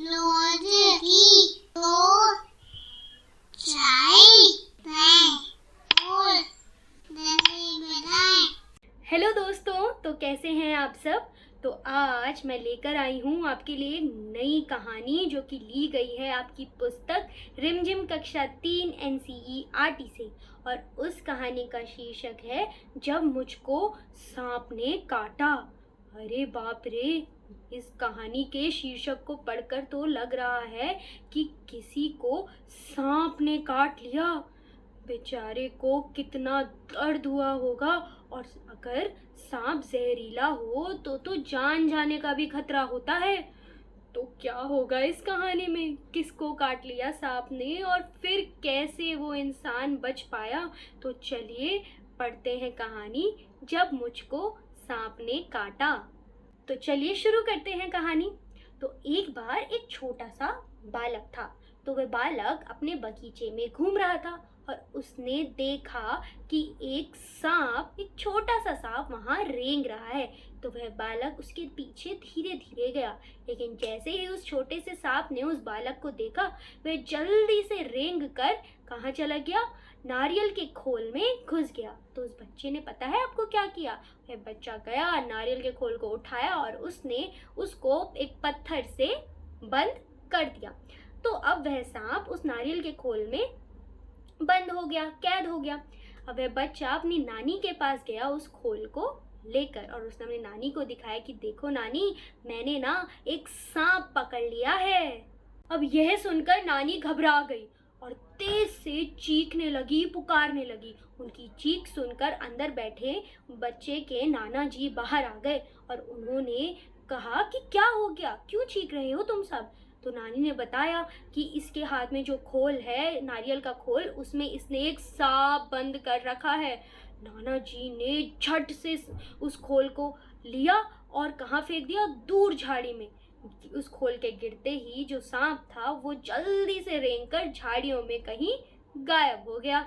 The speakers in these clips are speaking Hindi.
रोज की तो चाय और बताएं। हेलो दोस्तों, तो कैसे हैं आप सब। तो आज मैं लेकर आई हूँ आपके लिए एक नई कहानी जो कि ली गई है आपकी पुस्तक रिमझिम कक्षा 3 NCERT से। और उस कहानी का शीर्षक है जब मुझको सांप ने काटा। अरे बाप रे, इस कहानी के शीर्षक को पढ़कर तो लग रहा है कि किसी को सांप ने काट लिया। बेचारे को कितना दर्द हुआ होगा। और अगर सांप जहरीला हो तो जान जाने का भी खतरा होता है। तो क्या होगा इस कहानी में, किसको काट लिया सांप ने और फिर कैसे वो इंसान बच पाया। तो चलिए पढ़ते हैं कहानी जब मुझको सांप ने काटा। तो चलिए शुरू करते हैं कहानी। तो एक बार एक छोटा सा बालक था। तो वह बालक अपने बगीचे में घूम रहा था और उसने देखा कि एक छोटा सा सांप वहां रेंग रहा है। तो वह बालक उसके पीछे धीरे धीरे गया, लेकिन जैसे ही उस छोटे से सांप ने उस बालक को देखा, वह जल्दी से रेंग कर कहाँ चला गया, नारियल के खोल में घुस गया। तो उस बच्चे ने, पता है आपको क्या किया, वह बच्चा गया, नारियल के खोल को उठाया और उसने उसको एक पत्थर से बंद कर दिया। तो अब वह सांप उस नारियल के खोल में बंद हो गया, कैद हो गया। अब वह बच्चा अपनी नानी के पास गया उस खोल को लेकर, और उसने अपनी नानी को दिखाया कि देखो नानी, मैंने ना एक सांप पकड़ लिया है। अब यह सुनकर नानी घबरा गई और तेज से चीखने लगी, पुकारने लगी। उनकी चीख सुनकर अंदर बैठे बच्चे के नाना जी बाहर आ गए और उन्होंने कहा कि क्या हो गया, क्यों चीख रहे हो तुम सब। तो नानी ने बताया कि इसके हाथ में जो खोल है, नारियल का खोल, उसमें इसने एक सांप बंद कर रखा है। नाना जी ने झट से उस खोल को लिया और कहाँ फेंक दिया, दूर झाड़ी में। उस खोल के गिरते ही जो सांप था वो जल्दी से रेंगकर झाड़ियों में कहीं गायब हो गया।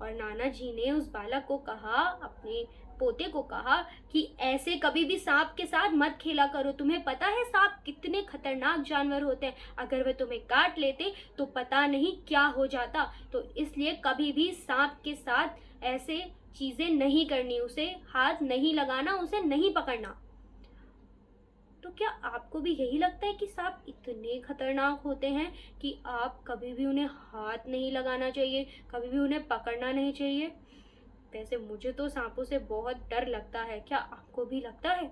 और नाना जी ने उस बालक को कहा, अपने पोते को कहा कि ऐसे कभी भी सांप के साथ मत खेला करो। तुम्हें पता है सांप कितने खतरनाक जानवर होते हैं, अगर वे तुम्हें काट लेते तो पता नहीं क्या हो जाता। तो इसलिए कभी भी सांप के साथ ऐसे चीजें नहीं करनी, उसे हाथ नहीं लगाना, उसे नहीं पकड़ना। तो क्या आपको भी यही लगता है कि सांप इतने खतरनाक होते हैं कि आप कभी भी उन्हें हाथ नहीं लगाना चाहिए, कभी भी उन्हें पकड़ना नहीं चाहिए। वैसे मुझे तो सांपों से बहुत डर लगता है, क्या आपको भी लगता है।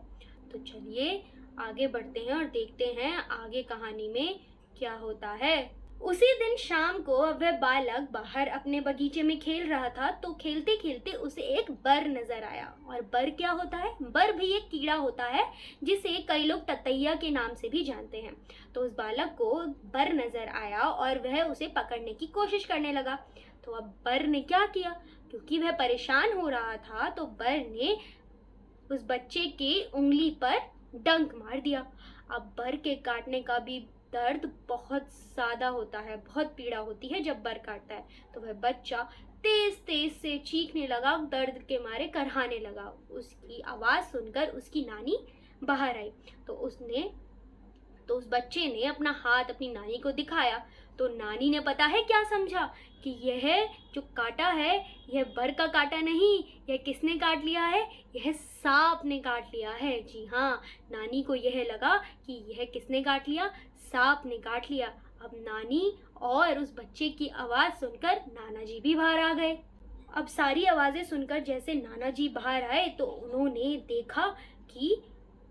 तो चलिए आगे बढ़ते हैं और देखते हैं आगे कहानी में क्या होता है। उसी दिन शाम को वह बालक बाहर अपने बगीचे में खेल रहा था। तो खेलते खेलते उसे एक बर नजर आया। और बर क्या होता है, बर भी एक कीड़ा होता है जिसे कई लोग ततैया के नाम से भी जानते हैं। तो उस बालक को बर नजर आया और वह उसे पकड़ने की कोशिश करने लगा। तो अब बर ने क्या किया, क्योंकि वह परेशान हो रहा था, तो बर ने उस बच्चे के उंगली पर डंक मार दिया। अब बर के काटने का भी दर्द बहुत ज्यादा होता है, बहुत पीड़ा होती है जब बर काटता है। तो वह बच्चा तेज तेज से चीखने लगा, दर्द के मारे करहाने लगा। उसकी आवाज सुनकर उसकी नानी बाहर आई। तो उस बच्चे ने अपना हाथ अपनी नानी को दिखाया। तो नानी ने, पता है क्या समझा, कि यह जो काटा है यह बर का काटा नहीं, यह किसने काट लिया है, यह सांप ने काट लिया है। जी हाँ, नानी को यह लगा कि यह किसने काट लिया, सांप ने काट लिया। अब नानी और उस बच्चे की आवाज सुनकर नाना जी भी बाहर आ गए। अब सारी आवाजें सुनकर जैसे नाना जी बाहर आए तो उन्होंने देखा कि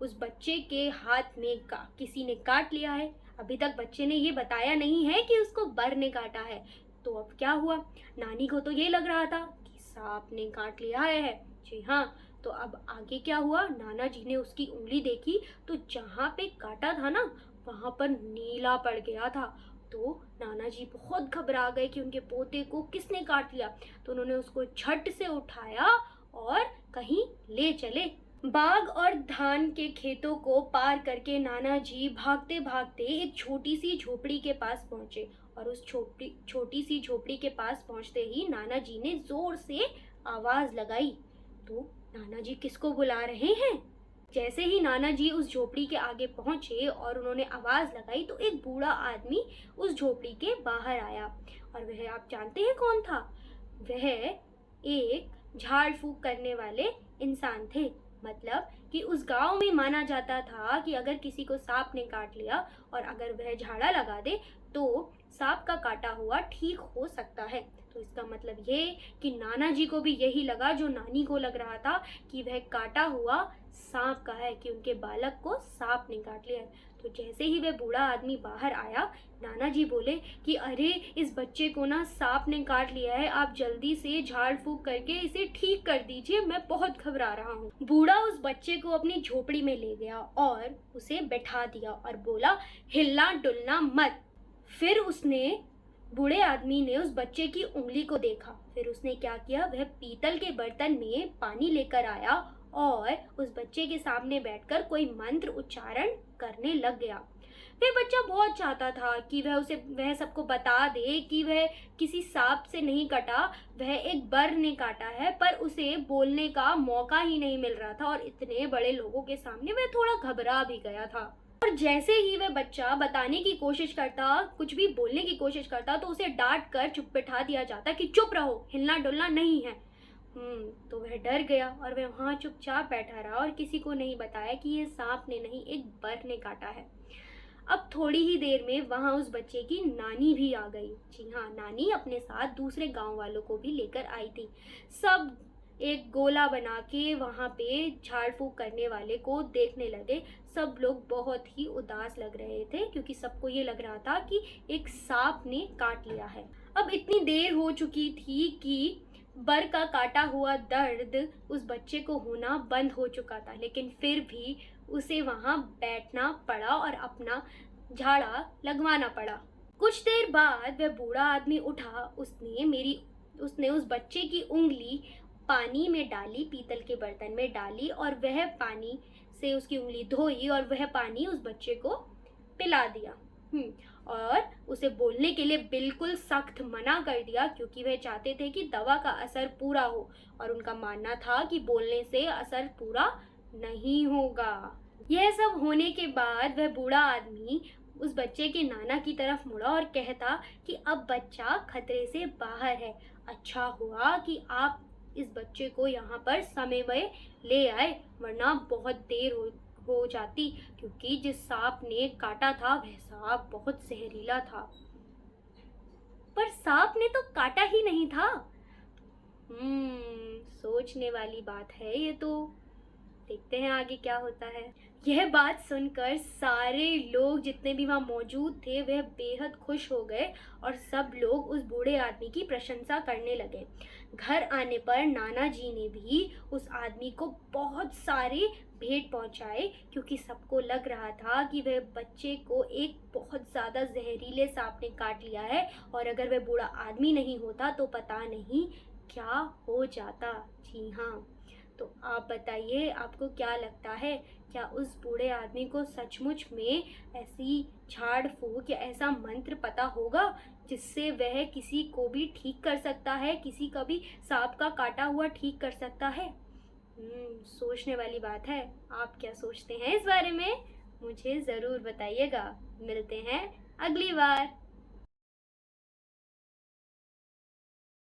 उस बच्चे के हाथ में किसी ने काट लिया है। अभी तक बच्चे ने ये बताया नहीं है कि उसको बर ने काटा है। तो अब क्या हुआ, नानी को तो ये लग रहा था कि सांप ने काट लिया है। जी हाँ, तो अब आगे क्या हुआ, नाना जी ने उसकी उंगली देखी तो जहाँ पे काटा था ना, वहां पर नीला पड़ गया था। तो नाना जी बहुत घबरा गए कि उनके पोते को किसने काट लिया। तो उन्होंने उसको झट से उठाया और कहीं ले चले। बाग और धान के खेतों को पार करके नाना जी भागते भागते एक छोटी सी झोपड़ी के पास पहुंचे। और उस छोटी सी झोपड़ी के पास पहुंचते ही नाना जी ने जोर से आवाज लगाई। तो नाना जी किसको बुला रहे हैं, जैसे ही नाना जी उस झोपड़ी के आगे पहुंचे और उन्होंने आवाज लगाई तो एक बूढ़ा आदमी उस झोपड़ी के बाहर आया। और वह आप जानते हैं कौन था? वह एक झाड़ फूक करने वाले इंसान थे। मतलब कि उस गांव में माना जाता था कि अगर किसी को सांप ने काट लिया और अगर वह झाड़ा लगा दे तो सांप का काटा हुआ ठीक हो सकता है। तो इसका मतलब ये कि नाना जी को भी यही लगा जो नानी को लग रहा था कि वह काटा हुआ सांप का है, कि उनके बालक को सांप ने काट लिया है। तो जैसे ही वह बूढ़ा आदमी बाहर आया, नाना जी बोले कि अरे इस बच्चे को ना सांप ने काट लिया है, आप जल्दी से झाड़ फूक करके इसे ठीक कर दीजिए, मैं बहुत घबरा रहा हूँ। बूढ़ा उस बच्चे को अपनी झोपड़ी में ले गया और उसे बैठा दिया और बोला हिलना डुलना मत। फिर उसने बूढ़े आदमी ने उस बच्चे की उंगली को देखा। फिर उसने क्या किया, वह पीतल के बर्तन में पानी लेकर आया और उस बच्चे के सामने बैठकर कोई मंत्र उच्चारण करने लग गया। वह बच्चा बहुत चाहता था कि वह सबको बता दे कि वह किसी सांप से नहीं कटा, वह एक बर ने काटा है, पर उसे बोलने का मौका ही नहीं मिल रहा था और इतने बड़े लोगों के सामने वह थोड़ा घबरा भी गया था। और जैसे ही वह बच्चा बताने की कोशिश करता, कुछ भी बोलने की कोशिश करता, तो उसे डांट कर चुप बैठा दिया जाता कि चुप रहो, हिलना डुलना नहीं है। तो वह डर गया और वह वहां चुपचाप बैठा रहा और किसी को नहीं बताया कि यह सांप ने नहीं, एक बर ने काटा है। अब थोड़ी ही देर में वहां उस बच्चे की नानी भी आ गई। जी हाँ, नानी अपने साथ दूसरे गांव वालों को भी लेकर आई थी। सब एक गोला बना के वहां पे झाड़ फूक करने वाले को देखने लगे। सब लोग बहुत ही उदास लग रहे थे क्योंकि सबको ये लग रहा था कि एक सांप ने काट लिया है। अब इतनी देर हो चुकी थी कि बर का काटा हुआ दर्द उस बच्चे को होना बंद हो चुका था, लेकिन फिर भी उसे वहां बैठना पड़ा और अपना झाड़ा लगवाना पड़ा। कुछ देर बाद वह बूढ़ा आदमी उठा। उसने उस बच्चे की उंगली पानी में डाली, पीतल के बर्तन में डाली और वह पानी से उसकी उंगली धोई और वह पानी उस बच्चे को पिला दिया। और उसे बोलने के लिए बिल्कुल सख्त मना कर दिया क्योंकि वह चाहते थे कि दवा का असर पूरा हो और उनका मानना था कि बोलने से असर पूरा नहीं होगा। यह सब होने के बाद वह बूढ़ा आदमी उस बच्चे के नाना की तरफ मुड़ा और कहता कि अब बच्चा खतरे से बाहर है, अच्छा हुआ कि आप इस बच्चे को यहाँ पर समय में ले आए, वरना बहुत देर हो जाती क्योंकि जिस सांप ने काटा था वह सांप बहुत जहरीला था। पर सांप ने तो काटा ही नहीं था। सोचने वाली बात है ये तो। देखते हैं आगे क्या होता है। यह बात सुनकर सारे लोग जितने भी वहां मौजूद थे वह बेहद खुश हो गए और सब लोग उस बूढ़े आदमी की प्रशंसा करने लगे। घर आने पर नाना जी ने भी उस आदमी को बहुत सारे भेंट पहुंचाए क्योंकि सबको लग रहा था कि वह बच्चे को एक बहुत ज़्यादा जहरीले सांप ने काट लिया है और अगर वह बूढ़ा आदमी नहीं होता तो पता नहीं क्या हो जाता। जी हाँ, तो आप बताइए आपको क्या लगता है, क्या उस बूढ़े आदमी को सचमुच में ऐसी झाड़ फूक या ऐसा मंत्र पता होगा जिससे वह किसी को भी ठीक कर सकता है, किसी का भी सांप का काटा हुआ ठीक कर सकता है? सोचने वाली बात है। आप क्या सोचते हैं इस बारे में? मुझे ज़रूर बताइएगा। मिलते हैं अगली बार।